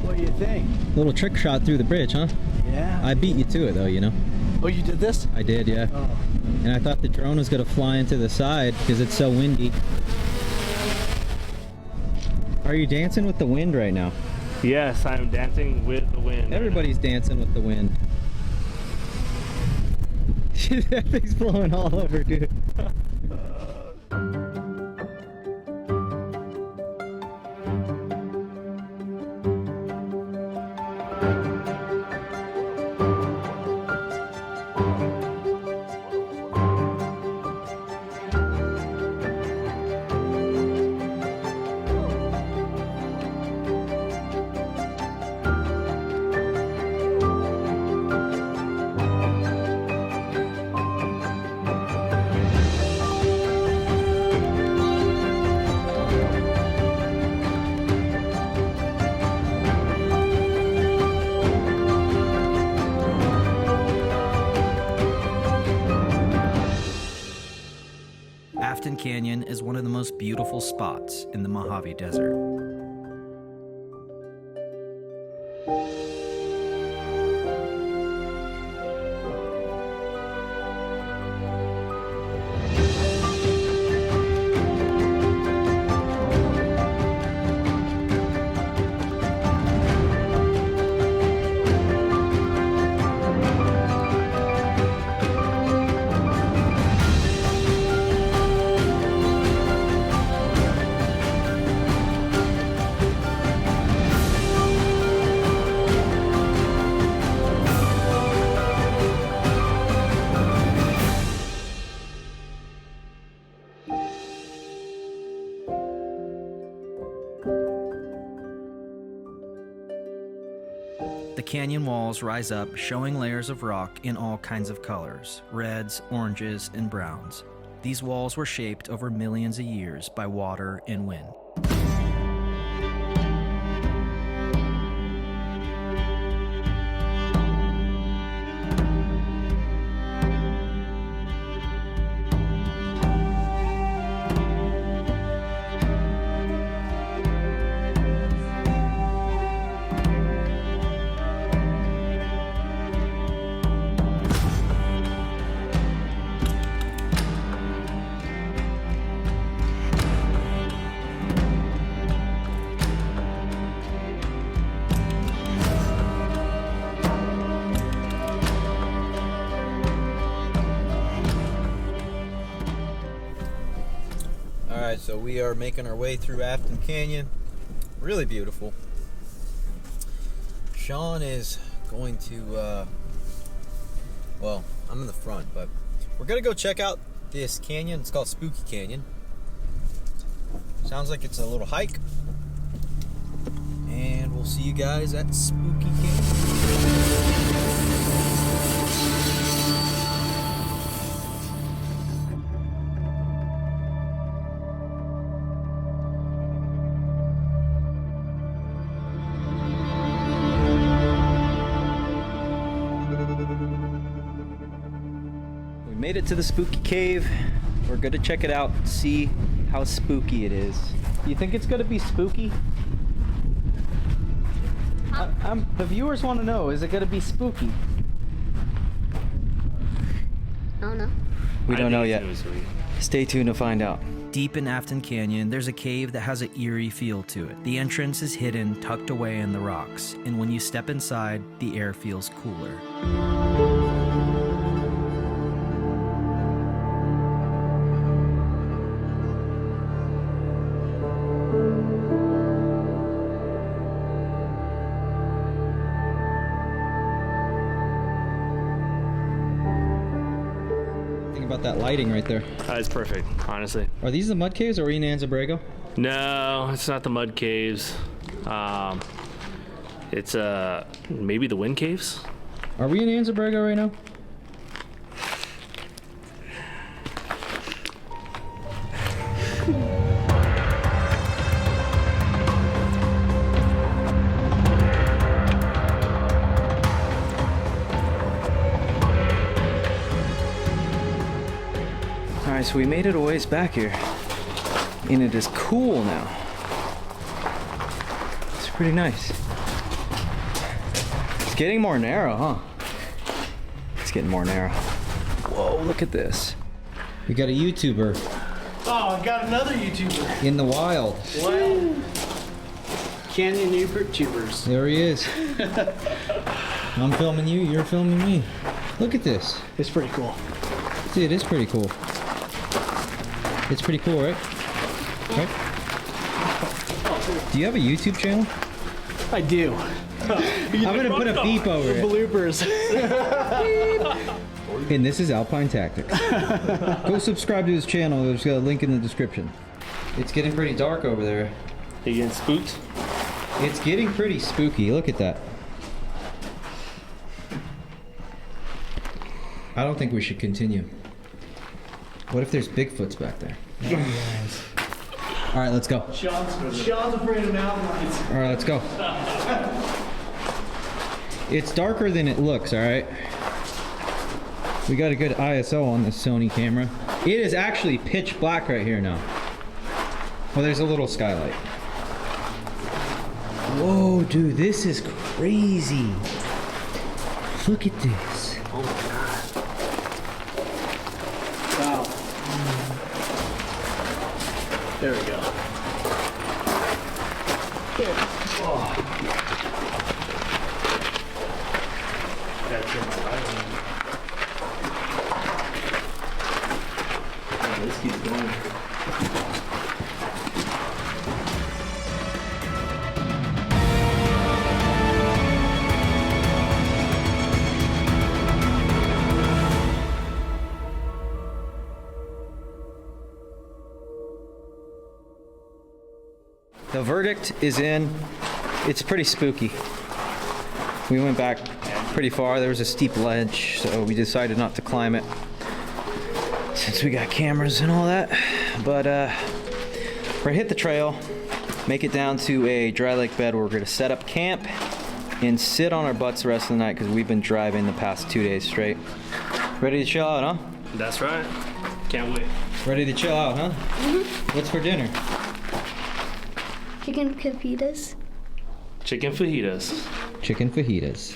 What do you think? Little trick shot through the bridge, huh? Yeah. I beat you to it though, you know. Oh, you did this? I did, yeah. Oh. And I thought the drone was gonna fly into the side because it's so windy. Are you dancing with the wind right now? Yes, I'm dancing with the wind. Everybody's dancing with the wind. That thing's blowing all over, dude. Afton Canyon is one of the most beautiful spots in the Mojave Desert. The canyon walls rise up, showing layers of rock in all kinds of colors: reds, oranges, and browns. These walls were shaped over millions of years by water and wind. Alright, so we are making our way through Afton Canyon. Really beautiful. Shaun is going to, well, I'm in the front, but we're going to go check out this canyon. It's called Spooky Canyon. Sounds like it's a little hike. And we'll see you guys at Spooky Canyon. We made it to the spooky cave. We're gonna check it out, see how spooky it is. You think it's gonna be spooky? The viewers want to know, is it gonna be spooky? I don't know. We don't know yet. Stay tuned to find out. Deep in Afton Canyon, there's a cave that has an eerie feel to it. The entrance is hidden, tucked away in the rocks, and when you step inside, the air feels cooler. About that lighting right there. It's perfect, honestly. Are these the mud caves or are we in Anza-Borrego? No, it's not the mud caves. It's maybe the wind caves. Are we in Anza-Borrego right now? Alright, so we made it a ways back here. And it is cool now. It's pretty nice. It's getting more narrow, huh? It's getting more narrow. Whoa, look at this. We got a YouTuber Oh, I got another YouTuber. in the wild. Wild Canyon YouTubers. There he is. I'm filming you, you're filming me. Look at this. It's pretty cool. See, it is pretty cool. It's pretty cool, right? Right? Do you have a YouTube channel? I do. I'm gonna put a beep over it. Bloopers. And this is Alpine Tactics. Go subscribe to his channel. There's a link in the description. It's getting pretty dark over there. Are you getting spooked? It's getting pretty spooky. Look at that. I don't think we should continue. What if there's Bigfoots back there? All right, let's go. Shaun's afraid of mountain lights. All right, let's go. It's darker than it looks, all right? We got a good ISO on this Sony camera. It is actually pitch black right here now. Well, there's a little skylight. Whoa, dude, this is crazy. Look at this. Oh my god. Wow. There we go. Gotta turn my light on. Oh, this keeps going. The verdict is in. It's pretty spooky. We went back pretty far. There was a steep ledge, so we decided not to climb it since we got cameras and all that. But we're gonna hit the trail, make it down to a dry lake bed where we're gonna set up camp and sit on our butts the rest of the night because we've been driving the past 2 days straight. Ready to chill out, huh? That's right. Can't wait. Ready to chill out, huh? Mm-hmm. What's for dinner? Chicken fajitas. Chicken fajitas. Chicken fajitas.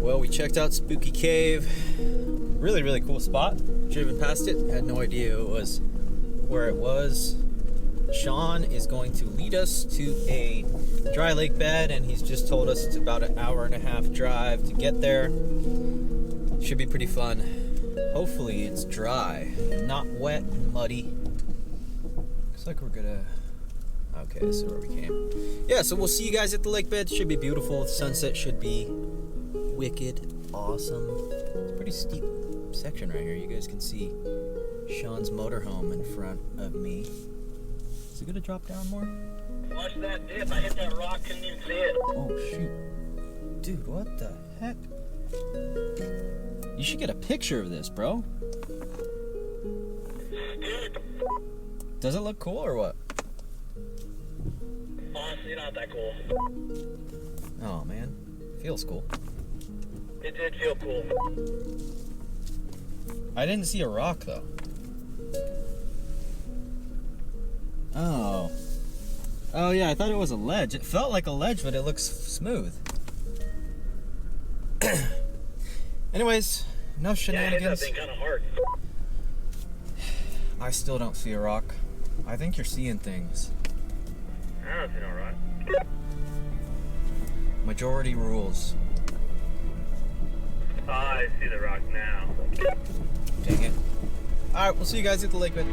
Well, we checked out Spooky Cave. Really, really cool spot. Driven past it, had no idea it was where it was. Shaun is going to lead us to a dry lake bed, and he's just told us it's about an hour and a half drive to get there. Should be pretty fun. Hopefully it's dry and not wet and muddy. Looks like we're gonna... Okay, this is where we came. Yeah, so we'll see you guys at the lake bed. Should be beautiful. The sunset should be wicked awesome. It's a pretty steep section right here. You guys can see Shaun's motorhome in front of me. Is it gonna drop down more? Watch that dip. I hit that rock, couldn't even see it. Oh shoot. Dude, what the heck? You should get a picture of this, bro. Dude, Does it look cool or what? honestly, not that cool. Oh man. Feels cool. It did feel cool. I didn't see a rock though. Oh. Oh yeah, I thought it was a ledge. It felt like a ledge, but it looks smooth. Anyways, enough Yeah, I hit that shenanigans. thing kind of hard. I still don't see a rock. I think you're seeing things. I don't see no rock. Majority rules. Oh, I see the rock now. Dang it. Alright, we'll see you guys at the lake bed.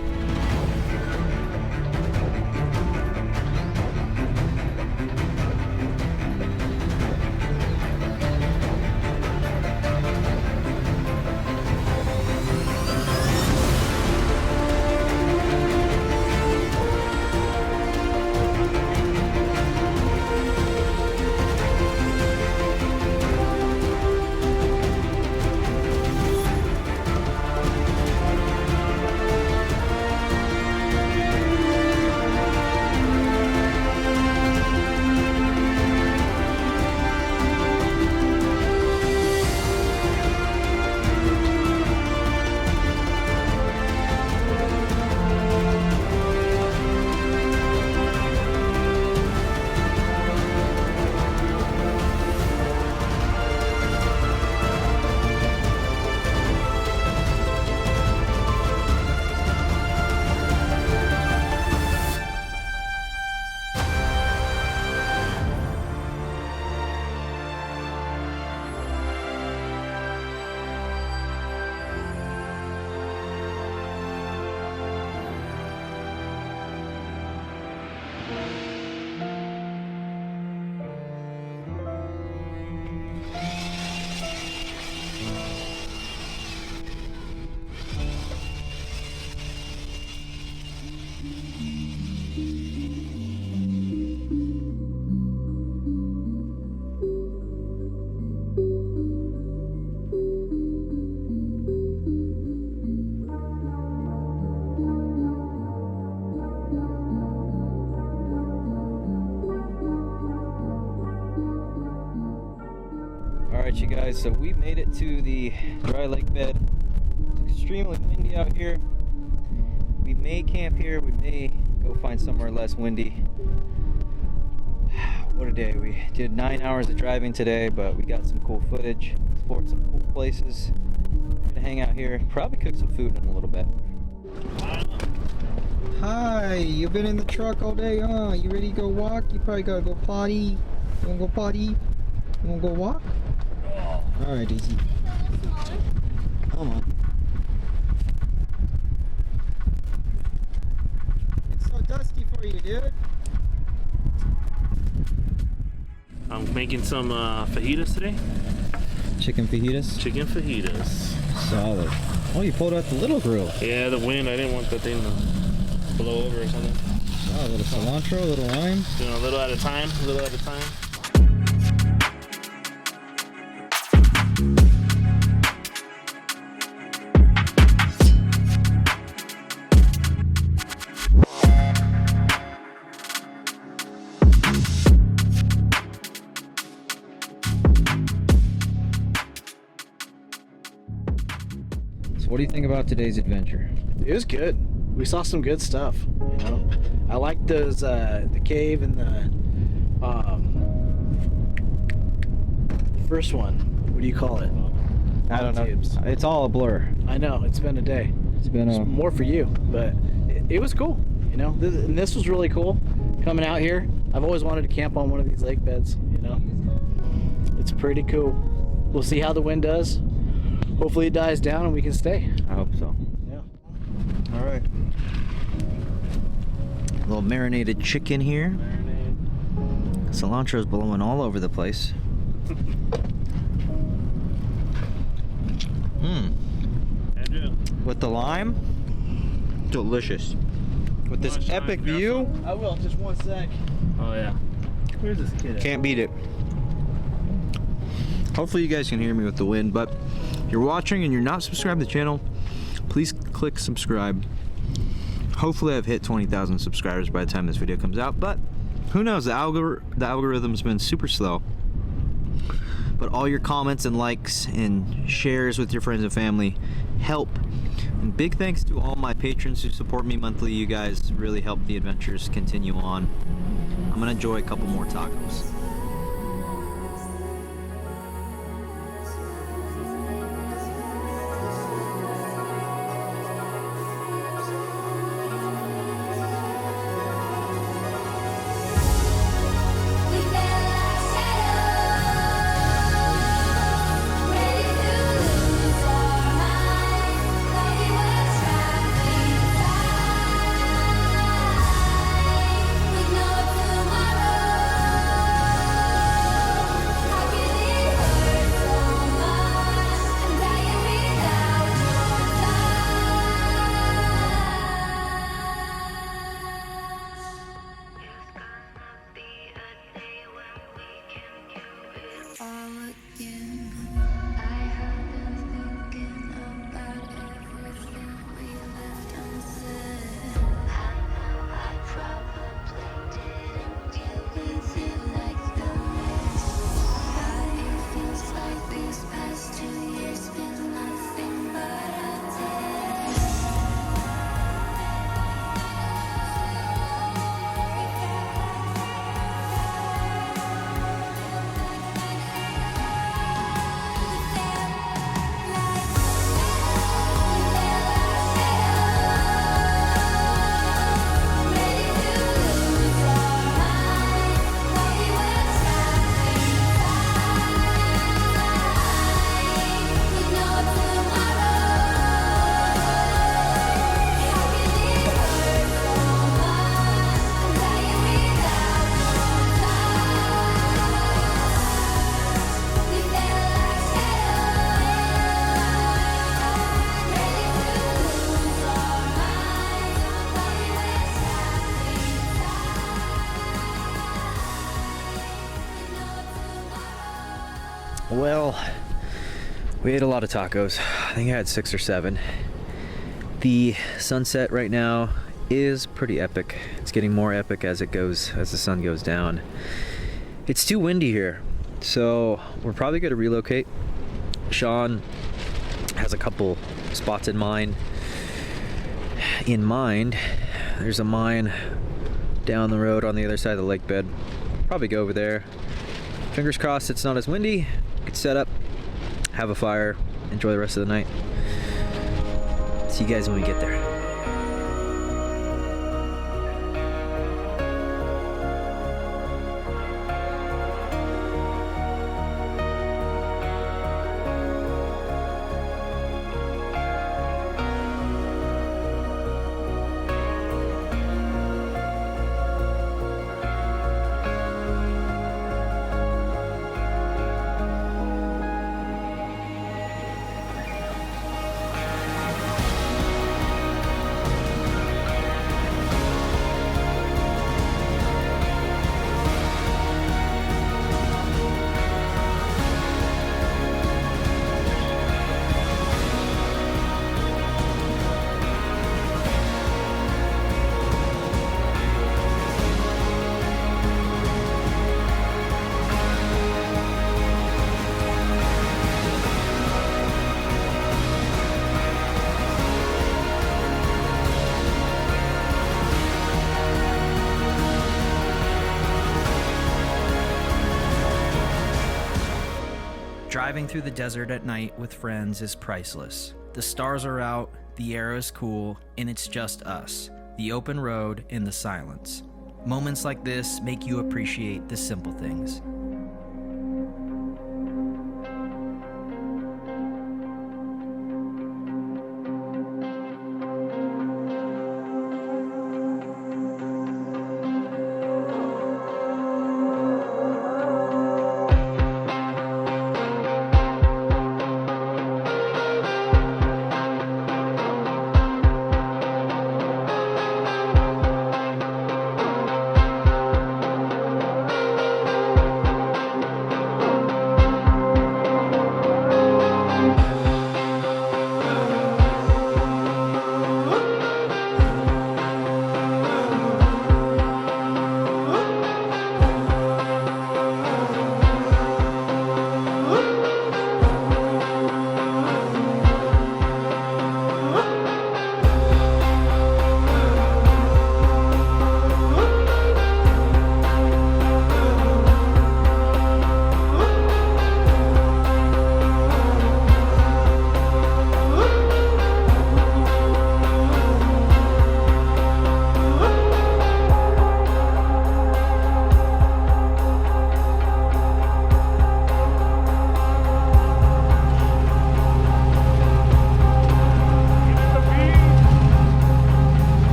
Alright you guys, so we made it to the dry lake bed. It's extremely windy out here. We may camp here, we may go find somewhere less windy. What a day. We did 9 hours of driving today, but we got some cool footage, explored some cool places. We're gonna hang out here, probably cook some food in a little bit. Hi, you've been in the truck all day, huh? You ready to go walk? You probably gotta go potty. You wanna go potty? You wanna go walk? Alright, easy. Come on. It's so dusty for you, dude. I'm making some fajitas today. Chicken fajitas? Chicken fajitas. Solid. Oh, you pulled out the little grill. Yeah, the wind. I didn't want the thing to blow over or something. Oh, a little cilantro, a little lime. You know, a little at a time. A little at a time. What do you think about today's adventure? It was good. We saw some good stuff, you know. I like those, the cave and the first one. What do you call it? I don't know. Tubes. It's all a blur. I know, it's been a day. It's been It's more for you, but it was cool, you know. And this was really cool, coming out here. I've always wanted to camp on one of these lake beds, you know. It's pretty cool. We'll see how the wind does. Hopefully it dies down and we can stay. I hope so. Yeah. All right. A little marinated chicken here. Cilantro's blowing all over the place. Andrew. With the lime, delicious. With this Shaun, epic grab view, I will, just one sec. Oh yeah. Where's this kid at? can't beat it. Hopefully you guys can hear me with the wind, but if you're watching and you're not subscribed to the channel, please click subscribe. Hopefully I've hit 20,000 subscribers by the time this video comes out, but who knows, the algorithm's been super slow. But all your comments and likes and shares with your friends and family help. And big thanks to all my patrons who support me monthly. You guys really help the adventures continue on. I'm gonna enjoy a couple more tacos. Well, we ate a lot of tacos. I think I had 6 or 7. The sunset right now is pretty epic. It's getting more epic as the sun goes down. It's too windy here, so we're probably going to relocate. Shaun has a couple spots in mind. There's a mine down the road on the other side of the lake bed. Probably go over there. Fingers crossed it's not as windy. Could set up, have a fire, enjoy the rest of the night. See you guys when we get there. Driving through the desert at night with friends is priceless. The stars are out, the air is cool, and it's just us, the open road and the silence. Moments like this make you appreciate the simple things.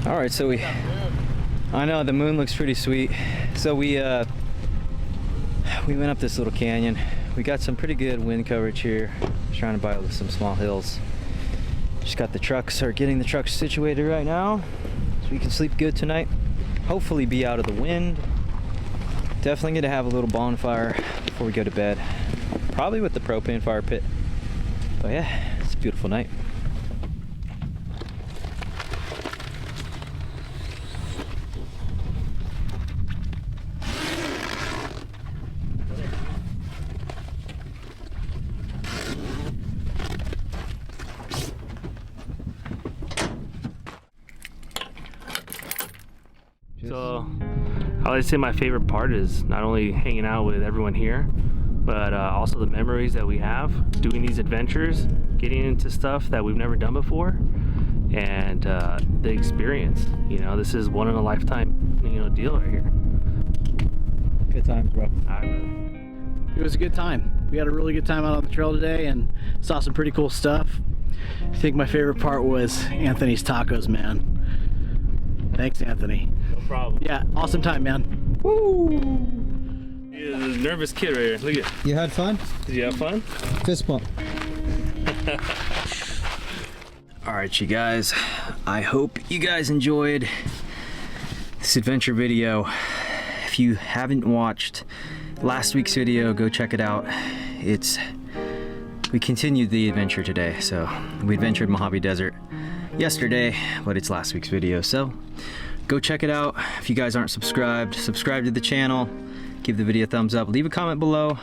All right, so I know the moon looks pretty sweet. So we went up this little canyon. We got some pretty good wind coverage here. Just trying to buy some small hills. Just got the trucks, or getting the trucks situated right now, so we can sleep good tonight. Hopefully be out of the wind. Definitely gonna have a little bonfire before we go to bed. Probably with the propane fire pit. But yeah, it's a beautiful night. So I like to say my favorite part is not only hanging out with everyone here, but also the memories that we have doing these adventures, getting into stuff that we've never done before, and the experience. You know, this is one in a lifetime, you know, deal right here. Good times, bro. It was a good time. We had a really good time out on the trail today and saw some pretty cool stuff. I think my favorite part was Anthony's tacos, man. Thanks, Anthony. No problem. Yeah, awesome time, man. Woo! He's a nervous kid right here. Look at. You had fun? Did you have fun? Fist bump. All right, you guys. I hope you guys enjoyed this adventure video. If you haven't watched last week's video, go check it out. We continued the adventure today. So we adventured Mojave Desert yesterday, but it's last week's video. So go check it out. If you guys aren't subscribed, subscribe to the channel, give the video a thumbs up, leave a comment below,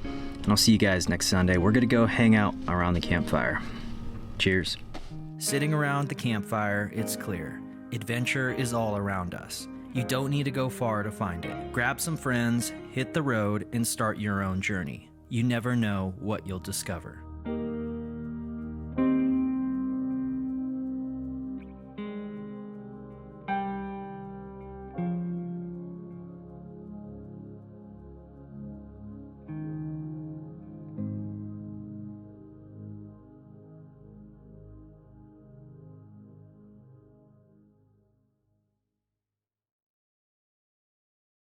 and I'll see you guys next Sunday. We're gonna go hang out around the campfire. Cheers. Sitting around the campfire, it's clear. Adventure is all around us. You don't need to go far to find it. Grab some friends, hit the road, and start your own journey. You never know what you'll discover.